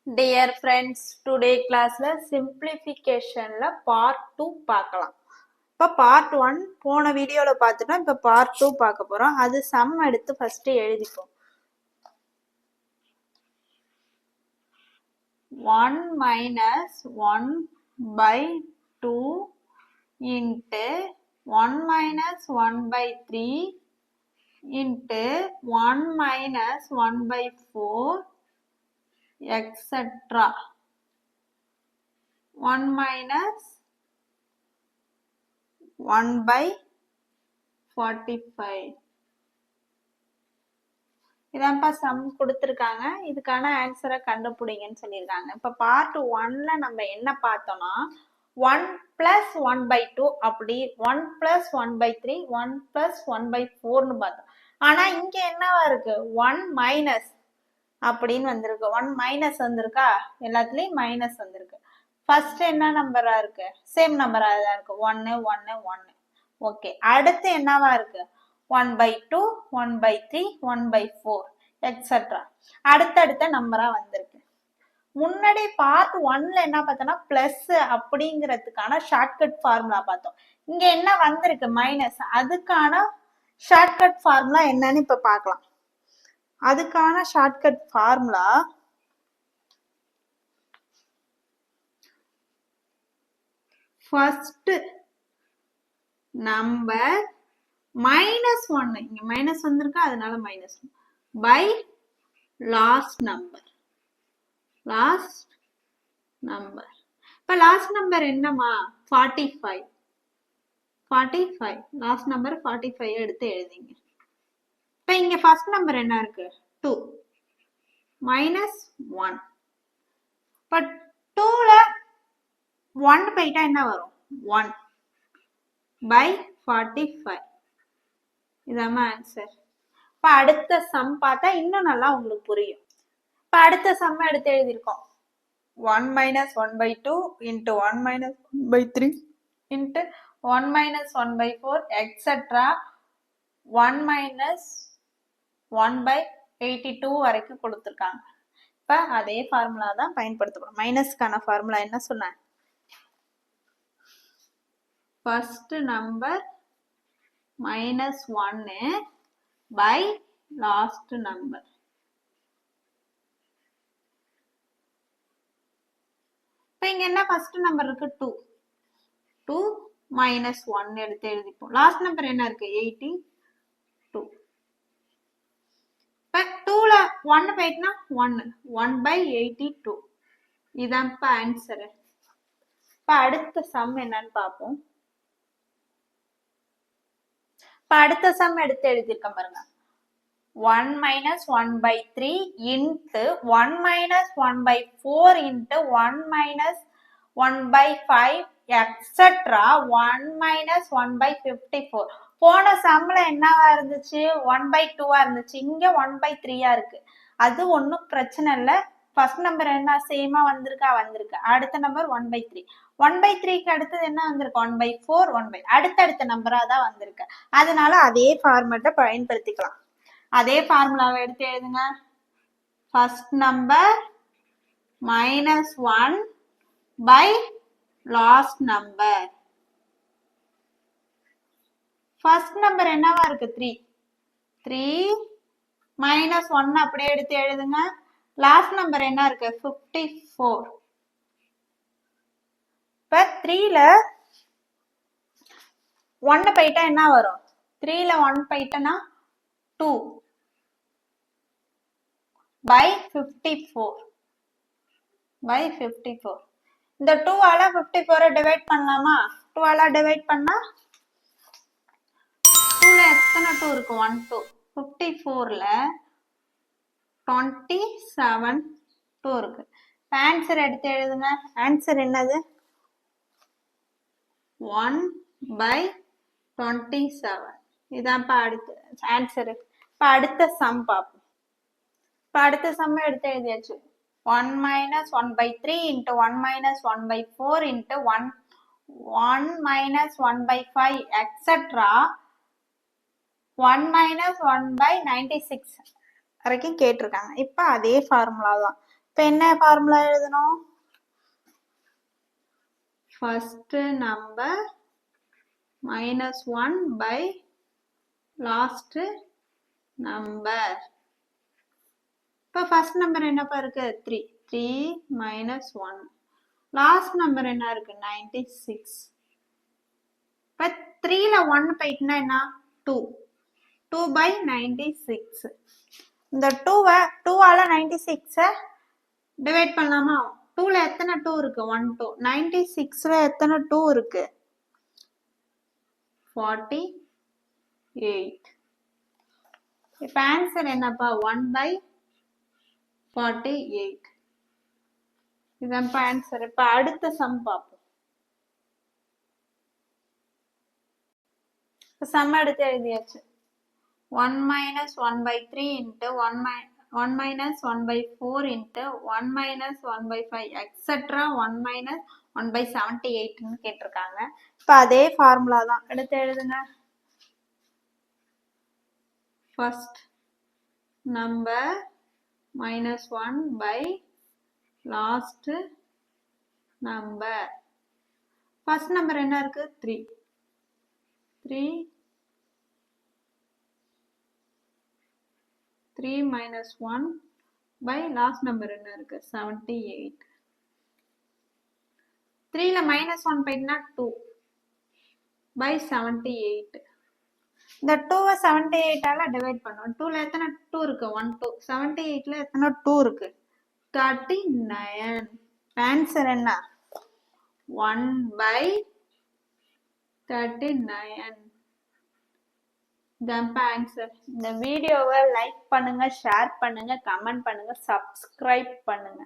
Dear friends, today classல simplificationல part 2 பார்க்கலாம். இப்போ part 1 போன வீடியோல பார்த்துட்டோம். இப்போ part 2 பார்க்க போறோம். அது சம் எடுத்து first எழுதிப்போம். 1 minus 1 by 2 into 1 minus 1 by 3 into 1 minus 1 by 4 etc. 1 minus 1 by 45. இதான்ப்பா some கொடுத்துருக்காங்க. இதுக்கான ஆன்சரை கண்டுபிடிங்கன்னு சொல்லியிருக்காங்க. இப்போ பார்ட் 1ல நம்ம என்ன பார்த்தோம்னா 1 plus 1 by 2 அப்படி 1 plus 1 by 3 1 plus 1 by 4ன்னு பார்த்தோம். ஆனா இங்க என்னவா இருக்கு 1 மைனஸ் அப்படின்னு வந்திருக்கு. 1 மைனஸ் வந்திருக்கா, எல்லாத்துலயும் மைனஸ் வந்திருக்கு. ஃபர்ஸ்ட் என்ன நம்பரா இருக்கு, சேம் நம்பரா தான் இருக்கு, 1 1 1. ஓகே, அடுத்து என்னவா இருக்கு 1 by 2 1 by 3 1 by 4 எக்ஸெட்ரா அடுத்தடுத்த நம்பரா வந்திருக்கு. முன்னாடி பார்ட் 1ல என்ன பார்த்தோம்னா பிளஸ் அப்படிங்கிறதுக்கான ஷார்ட்கட் ஃபார்முலா பார்த்தோம். இங்க என்ன வந்திருக்கு மைனஸ், அதுக்கான ஷார்ட்கட் ஃபார்முலா என்னன்னு இப்ப பார்க்கலாம். அதுக்கான shortcut formula first number minus 1, இங்க மைனஸ் வந்திருக்கு அதனால minus by last number. Last number இப்ப லாஸ்ட் நம்பர் என்னமா 45. 45 லாஸ்ட் நம்பர் 45 எடுத்து எழுதிங்க. இப்ப இங்க ஃபர்ஸ்ட் நம்பர் என்ன இருக்கு 2 மைனஸ் 1. இப்ப 2ல 1 போயிட்டா என்ன வரும் 1 by 45. இதாம ஆன்சர். இப்ப அடுத்த சம் பார்த்தா இன்னும் நல்லா உங்களுக்கு புரியும். இப்ப அடுத்த சம் எடுத்து எழுதியிருக்கோம். 1 minus 1 by 2 into 1 minus 1 by 3 into 1 minus 1 by 4 etc. 1 minus 1 by 82 வரைக்கும் கொடுத்துருக்காங்க. இப்ப அதே ஃபார்முலா தான் பயன்படுத்தப்படும். மைனஸ்க்கான ஃபார்முலா என்ன சொன்னேன், first number minus 1 by last number. இப்போ இங்க என்ன ஃபர்ஸ்ட் நம்பர் இருக்கு 2 2 minus 1 எடுத்து எழுதிப்போம். லாஸ்ட் நம்பர் என்ன இருக்கு 82. இப்போ 2ல 1 போயிட்டுனா 1 1 by 82. இதான் இப்ப ஆன்சர். இப்ப அடுத்த சம் என்னன்னு பார்ப்போம். இப்ப அடுத்த சம் எடுத்து எழுதியிருக்கேன் பாருங்க. 1 minus 1 by 3 into 1 minus 1 by 4 into 1 minus 1 by 5 etc. 1 minus 1 by 54. போன சம்ல என்னவா இருந்துச்சு 1 by 2 இருந்துச்சு, இங்க 1 by 3 இருக்கு. அது ஒன்றும் பிரச்சனை இல்லை. ஃபர்ஸ்ட் நம்பர் என்ன சேமா வந்திருக்கா, வந்திருக்கு. அடுத்த நம்பர் 1 by 3. 1 by 3க்கு அடுத்தது என்ன வந்திருக்கு 1 by 4 1 by அடுத்தடுத்த நம்பரா தான் வந்திருக்கு. அதனால அதே ஃபார்மேட்டை பயன்படுத்திக்கலாம். அதே ஃபார்முலாவை எடுத்து எழுதுங்க. First number minus 1 by last number. First number என்னவா இருக்கு 3 3 மைனஸ் 1 அப்படியே எடுத்து எழுதுங்க. லாஸ்ட் நம்பர் என்ன இருக்கு 54. இப்ப 3ல 1 போயிட்டா என்ன வரும் 3ல 1 போயிட்டனா 2 by 54 by 54. இந்த 2 ஆல 54 டிவைட் பண்ணலாமா, 2 ஆல டிவைட் பண்ணா 2ல எத்தனை 2 இருக்கு 1 2 54ல 27 2 இருக்கு. ஆன்சர் எடுத்து எழுதுங்க. ஆன்சர் என்னது 1 by 27. இதான் அடுத்த ஆன்சர். இப்ப அடுத்த சம் பார்ப்போம். இப்ப அடுத்த சம் எடுத்து எழுதியாச்சு. 1 minus 1 by 3 into 1 minus 1 by 4 into 1 minus 1 by 5 etc. 1 minus 1 by 96 வரைக்கும் கேட்டிருக்காங்க. இப்ப அதே ஃபார்முலா தான். இப்போ என்ன ஃபார்முலா எழுதணும்? First number -1 by last number. இப்போ ஃபர்ஸ்ட் நம்பர் என்னப்பா இருக்கு? 3. 3 minus 1. லாஸ்ட் நம்பர் என்ன இருக்கு? 96. இப்போ 3ல 1 போயிட்டுனா என்ன? 2. 2 by 96. இந்த 2வை 2ஆல 96 டிவைட் பண்ணலாமா? 2ல எத்தனை 2 இருக்கு? 1 2. 96ல எத்தனை 2 இருக்கு? 48. இப்போ ஆன்சர் என்னப்பா? 1 by 48. இதான் ஆன்சர். இப்போ அடுத்த சம் பார்ப்போம். சம் எடுத்து எழுதியாச்சு. 1 minus 1 by 3 into 1 minus 1 by 4 into 1 minus 1 by 5 etc. 1 minus 1 by 78 கேட்டிருக்காங்க. இப்போ அதே ஃபார்முலா தான் எடுத்து எழுதுங்க. First number -1 by last number. First number என்ன இருக்கு? 3. 3 minus 1 by லாஸ்ட் நம்பர் என்ன இருக்கு? 78. 3ல -1 போயிட்டுனா 2 by 78. இந்த 2வை 78ஆல டிவைட் பண்ணுவோம். 2ல எத்தனை 2 இருக்கு? 1 2. 78ல எத்தனை 2 இருக்கு? 39. ஆன்சர் என்ன? 1 by 39. இதான் ஆன்சர். இந்த வீடியோவை லைக் பண்ணுங்க, ஷேர் பண்ணுங்க, கமெண்ட் பண்ணுங்க, சப்ஸ்கிரைப் பண்ணுங்க.